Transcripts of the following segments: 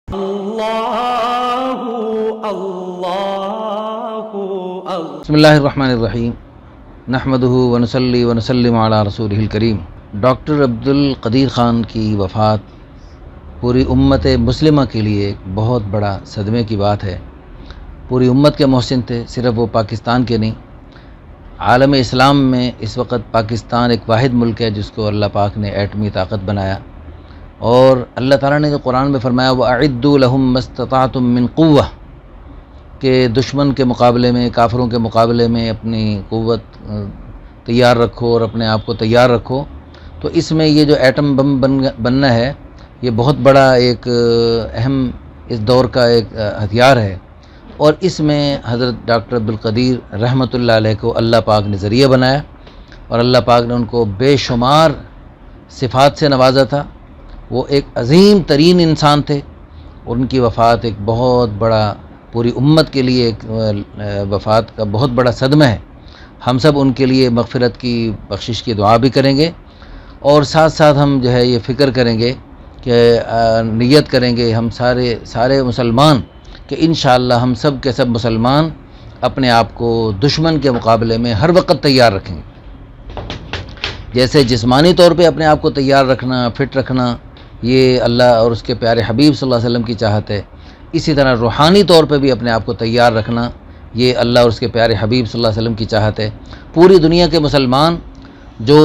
بسم اللہ الرحمن الرحیم نحمدہ ونصلی ونسلم علی رسولہ الکریم۔ ڈاکٹر عبدالقدیر خان کی وفات پوری امت مسلمہ کے لیے ایک بہت بڑا صدمے کی بات ہے۔ پوری امت کے محسن تھے، صرف وہ پاکستان کے نہیں، عالم اسلام میں اس وقت پاکستان ایک واحد ملک ہے جس کو اللہ پاک نے ایٹمی طاقت بنایا، اور اللہ تعالیٰ نے جو قرآن میں فرمایا وَأَعِدُّوا لَهُم مَّا اسْتَطَعْتُم مِّن قُوَّةٍ، کہ دشمن کے مقابلے میں، کافروں کے مقابلے میں اپنی قوت تیار رکھو اور اپنے آپ کو تیار رکھو۔ تو اس میں یہ جو ایٹم بم بننا ہے، یہ بہت بڑا ایک اہم اس دور کا ایک ہتھیار ہے، اور اس میں حضرت ڈاکٹر عبدالقدیر رحمۃ اللہ علیہ کو اللہ پاک نے ذریعہ بنایا، اور اللہ پاک نے ان کو بے شمار صفات سے نوازا تھا۔ وہ ایک عظیم ترین انسان تھے، اور ان کی وفات ایک بہت بڑا پوری امت کے لیے ایک وفات کا بہت بڑا صدمہ ہے۔ ہم سب ان کے لیے مغفرت کی بخشش کی دعا بھی کریں گے، اور ساتھ ساتھ ہم جو ہے یہ فکر کریں گے کہ نیت کریں گے ہم سارے مسلمان کہ انشاءاللہ ہم سب کے سب مسلمان اپنے آپ کو دشمن کے مقابلے میں ہر وقت تیار رکھیں گے۔ جیسے جسمانی طور پہ اپنے آپ کو تیار رکھنا، فٹ رکھنا، یہ اللہ اور اس کے پیارے حبیب صلی اللہ علیہ وسلم کی چاہت ہے، اسی طرح روحانی طور پہ بھی اپنے آپ کو تیار رکھنا، یہ اللہ اور اس کے پیارے حبیب صلی اللہ علیہ وسلم کی چاہت ہے۔ پوری دنیا کے مسلمان جو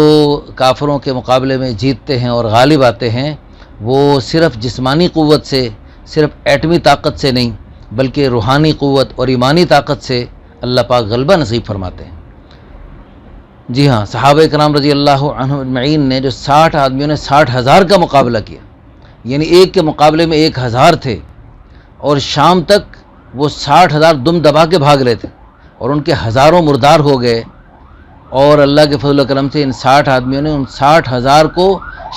کافروں کے مقابلے میں جیتتے ہیں اور غالب آتے ہیں، وہ صرف جسمانی قوت سے، صرف ایٹمی طاقت سے نہیں، بلکہ روحانی قوت اور ایمانی طاقت سے اللہ پاک غلبہ نصیب فرماتے ہیں۔ جی ہاں، صحابہ کرام رضی اللہ عنہم اجمعین نے جو 60 آدمیوں نے 60,000 کا مقابلہ کیا، یعنی ایک کے مقابلے میں 1,000 تھے، اور شام تک وہ 60,000 دم دبا کے بھاگ رہے تھے، اور ان کے ہزاروں مردار ہو گئے، اور اللہ کے فضل و کرم سے ان 60 آدمیوں نے ان 60,000 کو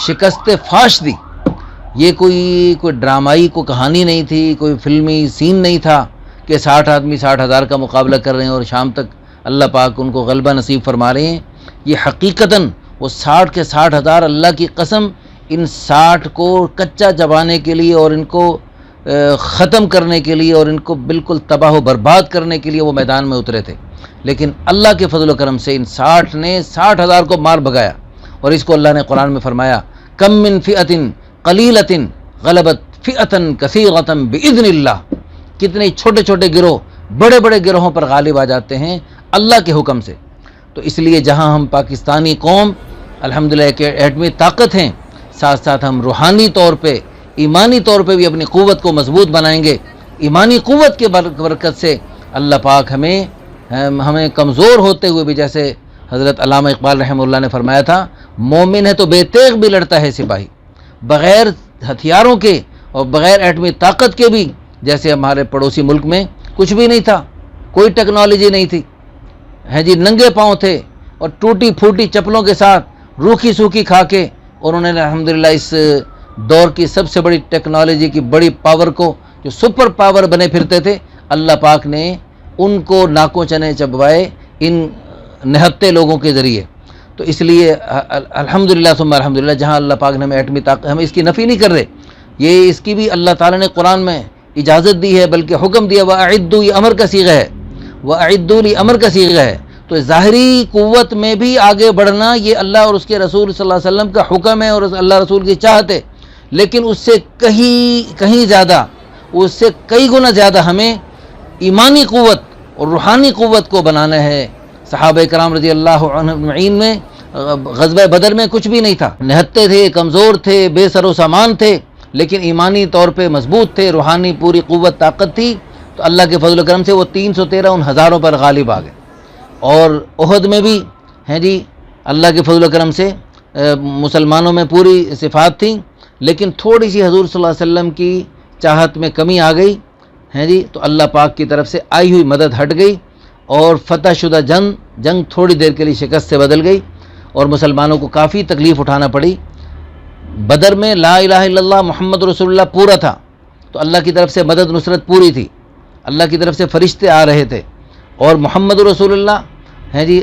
شکست فاش دی۔ یہ کوئی ڈرامائی کو کہانی نہیں تھی، کوئی فلمی سین نہیں تھا کہ 60 آدمی 60,000 کا مقابلہ کر رہے ہیں اور شام تک اللہ پاک ان کو غلبہ نصیب فرما رہے ہیں۔ یہ حقیقتاً وہ 60 کے 60,000 اللہ کی قسم ان 60 کو کچا چبانے کے لیے اور ان کو ختم کرنے کے لیے اور ان کو بالکل تباہ و برباد کرنے کے لیے وہ میدان میں اترے تھے، لیکن اللہ کے فضل و کرم سے ان 60 نے 60,000 کو مار بھگایا، اور اس کو اللہ نے قرآن میں فرمایا کم من فئۃ قلیلۃ غلبت فئۃ کثیرۃ باذن اللہ، کتنے چھوٹے چھوٹے گروہ بڑے بڑے گروہوں پر غالب آ جاتے ہیں اللہ کے حکم سے۔ تو اس لیے جہاں ہم پاکستانی قوم الحمدللہ ایک ایٹمی طاقت ہیں، ساتھ ساتھ ہم روحانی طور پہ، ایمانی طور پہ بھی اپنی قوت کو مضبوط بنائیں گے۔ ایمانی قوت کے برکت سے اللہ پاک ہمیں کمزور ہوتے ہوئے بھی، جیسے حضرت علامہ اقبال رحمہ اللہ نے فرمایا تھا، مومن ہے تو بے تیغ بھی لڑتا ہے سپاہی، بغیر ہتھیاروں کے اور بغیر ایٹمی طاقت کے بھی، جیسے ہمارے پڑوسی ملک میں کچھ بھی نہیں تھا، کوئی ٹیکنالوجی نہیں تھی، ہے جی، ننگے پاؤں تھے، اور ٹوٹی پھوٹی چپلوں کے ساتھ روکھی سوکھی کھا کے، اور انہوں نے الحمدللہ اس دور کی سب سے بڑی ٹیکنالوجی کی بڑی پاور کو، جو سپر پاور بنے پھرتے تھے، اللہ پاک نے ان کو ناکوں چنے چبوائے ان نہتے لوگوں کے ذریعے۔ تو اس لیے الحمدللہ ثم الحمدللہ، جہاں اللہ پاک نے ہمیں ایٹمی طاقت، ہم اس کی نفی نہیں کر رہے، یہ اس کی بھی اللہ تعالیٰ نے قرآن میں اجازت دی ہے، بلکہ حکم دیا وَأَعِدُّوا، یہ امر کا صیغہ ہے، وَأَعِدُّوا لی امر کا صیغہ ہے۔ تو ظاہری قوت میں بھی آگے بڑھنا یہ اللہ اور اس کے رسول صلی اللہ علیہ وسلم کا حکم ہے، اور اللہ رسول کی چاہت ہے، لیکن اس سے کہیں زیادہ، اس سے کئی گنا زیادہ ہمیں ایمانی قوت اور روحانی قوت کو بنانا ہے۔ صحابہ کرام رضی اللہ عنہم اجمعین میں غزوہ بدر میں کچھ بھی نہیں تھا، نہتے تھے، کمزور تھے، بے سر و سامان تھے، لیکن ایمانی طور پہ مضبوط تھے، روحانی پوری قوت طاقت تھی، تو اللہ کے فضل و کرم سے وہ 313 ان ہزاروں پر غالب آ گئے۔ اور احد میں بھی ہیں جی، اللہ کے فضل و کرم سے مسلمانوں میں پوری صفات تھیں، لیکن تھوڑی سی حضور صلی اللہ علیہ وسلم کی چاہت میں کمی آ گئی ہے جی، تو اللہ پاک کی طرف سے آئی ہوئی مدد ہٹ گئی، اور فتح شدہ جنگ تھوڑی دیر کے لیے شکست سے بدل گئی، اور مسلمانوں کو کافی تکلیف اٹھانا پڑی۔ بدر میں لا الہ الا اللہ محمد رسول اللہ پورا تھا، تو اللہ کی طرف سے مدد نصرت پوری تھی، اللہ کی طرف سے فرشتے آ رہے تھے، اور محمد رسول اللہ ہے جی،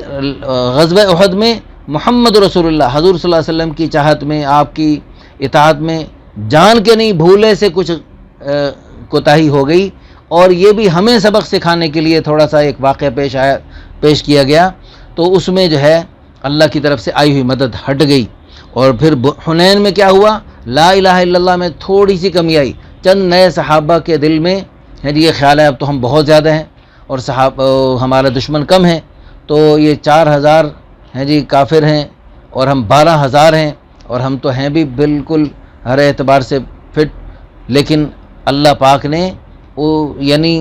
غزوہ احد میں محمد رسول اللہ حضور صلی اللہ علیہ وسلم کی چاہت میں، آپ کی اطاعت میں جان کے نہیں بھولے سے کچھ کوتاہی ہو گئی، اور یہ بھی ہمیں سبق سکھانے کے لیے تھوڑا سا ایک واقعہ پیش کیا گیا، تو اس میں جو ہے اللہ کی طرف سے آئی ہوئی مدد ہٹ گئی۔ اور پھر حنین میں کیا ہوا، لا الہ الا اللہ میں تھوڑی سی کمی آئی، چند نئے صحابہ کے دل میں ہے جی یہ خیال ہے اب تو ہم بہت زیادہ ہیں اور ہمارا دشمن کم ہے، تو یہ 4000 ہیں جی کافر ہیں اور ہم 12000 ہیں، اور ہم تو ہیں بھی بالکل ہر اعتبار سے فٹ، لیکن اللہ پاک نے یعنی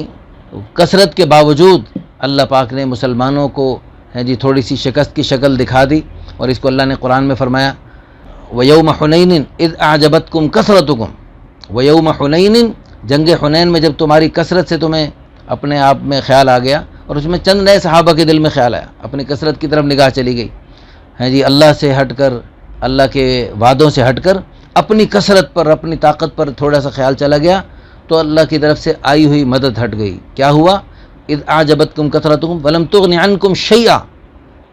کثرت کے باوجود اللہ پاک نے مسلمانوں کو ہے جی تھوڑی سی شکست کی شکل دکھا دی، اور اس کو اللہ نے قرآن میں فرمایا وَيَوْمَ حُنَيْنٍ إِذْ أَعْجَبَتْكُمْ كَثْرَتُكُمْ وَيَوْمَ حُنَيْنٍ، جنگ حنین میں جب تمہاری کثرت سے تمہیں اپنے آپ میں خیال آ گیا، اور اس میں چند نئے صحابہ کے دل میں خیال آیا، اپنی کثرت کی طرف نگاہ چلی گئی ہے جی، اللہ سے ہٹ کر، اللہ کے وعدوں سے ہٹ کر اپنی کثرت پر، اپنی طاقت پر تھوڑا سا خیال چلا گیا، تو اللہ کی طرف سے آئی ہوئی مدد ہٹ گئی۔ کیا ہوا، اذ اعجبتکم کثرتکم ولم تغن عنکم شیئا،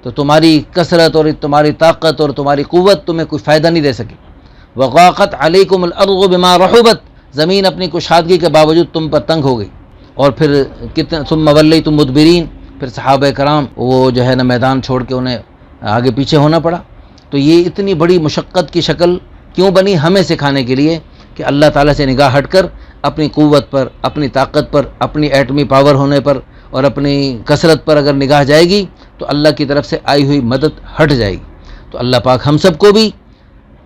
تو تمہاری کثرت اور تمہاری طاقت اور تمہاری قوت تمہیں کوئی فائدہ نہیں دے سکی۔ وضاقت علیکم الارض بما رحبت، زمین اپنی کشادگی کے باوجود تم پر تنگ ہو گئی، اور پھر ثم ولیتم مدبرین، پھر صحابہ کرام وہ جو ہے نا میدان چھوڑ کے انہیں آگے پیچھے ہونا پڑا۔ تو یہ اتنی بڑی مشقت کی شکل کیوں بنی، ہمیں سکھانے کے لیے کہ اللہ تعالیٰ سے نگاہ ہٹ کر اپنی قوت پر، اپنی طاقت پر، اپنی ایٹمی پاور ہونے پر اور اپنی کثرت پر اگر نگاہ جائے گی تو اللہ کی طرف سے آئی ہوئی مدد ہٹ جائے گی۔ تو اللہ پاک ہم سب کو بھی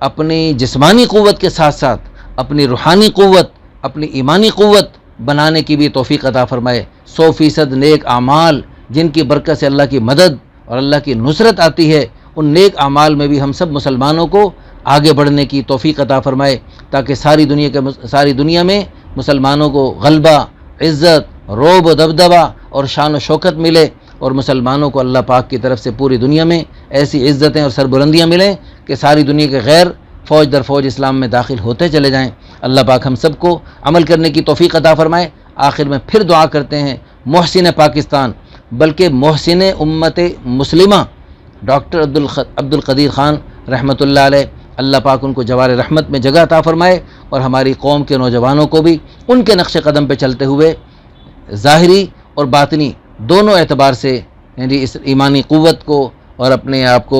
اپنی جسمانی قوت کے ساتھ ساتھ اپنی روحانی قوت، اپنی ایمانی قوت بنانے کی بھی توفیق عطا فرمائے۔ 100% نیک اعمال جن کی برکت سے اللہ کی مدد اور اللہ کی نصرت آتی ہے، ان نیک اعمال میں بھی ہم سب مسلمانوں کو آگے بڑھنے کی توفیق عطا فرمائے، تاکہ ساری دنیا میں مسلمانوں کو غلبہ، عزت، رعب و دبدبہ اور شان و شوکت ملے، اور مسلمانوں کو اللہ پاک کی طرف سے پوری دنیا میں ایسی عزتیں اور سربلندیاں ملیں کہ ساری دنیا کے غیر فوج در فوج اسلام میں داخل ہوتے چلے جائیں۔ اللہ پاک ہم سب کو عمل کرنے کی توفیق عطا فرمائے۔ آخر میں پھر دعا کرتے ہیں محسن پاکستان، بلکہ محسن امت مسلمہ ڈاکٹر عبد القدیر خان رحمۃ اللہ علیہ، اللہ پاک ان کو جوار رحمت میں جگہ عطا فرمائے، اور ہماری قوم کے نوجوانوں کو بھی ان کے نقش قدم پہ چلتے ہوئے ظاہری اور باطنی دونوں اعتبار سے یعنی اس ایمانی قوت کو اور اپنے آپ کو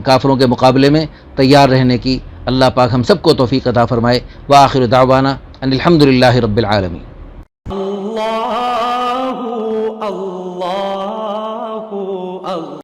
کافروں کے مقابلے میں تیار رہنے کی اللہ پاک ہم سب کو توفیق عطا فرمائے۔ وآخر دعوانا ان الحمدللہ رب العالمین۔ اللہ اللہ اللہ